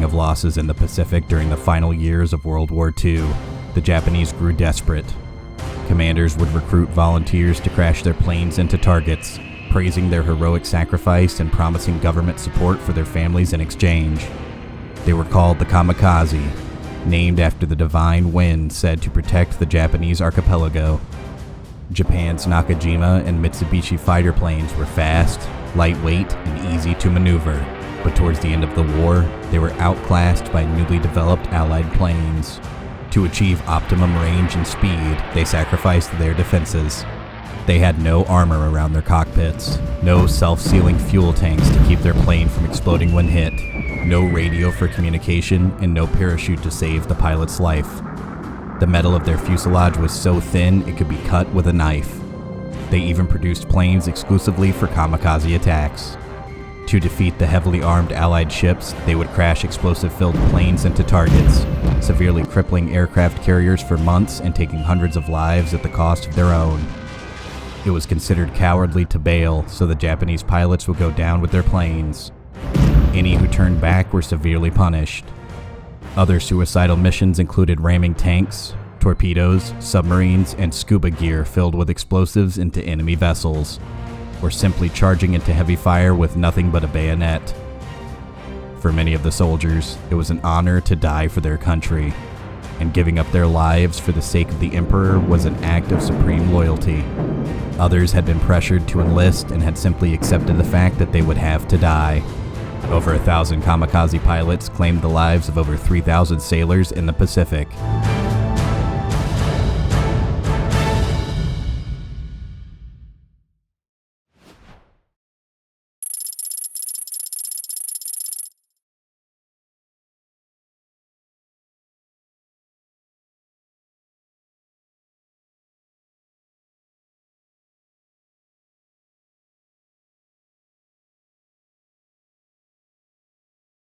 of losses in the Pacific during the final years of World War II, the Japanese grew desperate. Commanders would recruit volunteers to crash their planes into targets, praising their heroic sacrifice and promising government support for their families in exchange. They were called the kamikaze, named after the divine wind said to protect the Japanese archipelago. Japan's Nakajima and Mitsubishi fighter planes were fast, lightweight, and easy to maneuver, but towards the end of the war, they were outclassed by newly developed Allied planes. To achieve optimum range and speed, they sacrificed their defenses. They had no armor around their cockpits, no self-sealing fuel tanks to keep their plane from exploding when hit, no radio for communication, and no parachute to save the pilot's life. The metal of their fuselage was so thin it could be cut with a knife. They even produced planes exclusively for kamikaze attacks. To defeat the heavily armed Allied ships, they would crash explosive-filled planes into targets, severely crippling aircraft carriers for months and taking hundreds of lives at the cost of their own. It was considered cowardly to bail, so the Japanese pilots would go down with their planes. Any who turned back were severely punished. Other suicidal missions included ramming tanks, torpedoes, submarines, and scuba gear filled with explosives into enemy vessels, or simply charging into heavy fire with nothing but a bayonet. For many of the soldiers, it was an honor to die for their country, and giving up their lives for the sake of the emperor was an act of supreme loyalty. Others had been pressured to enlist and had simply accepted the fact that they would have to die. Over 1,000 kamikaze pilots claimed the lives of over 3,000 sailors in the Pacific.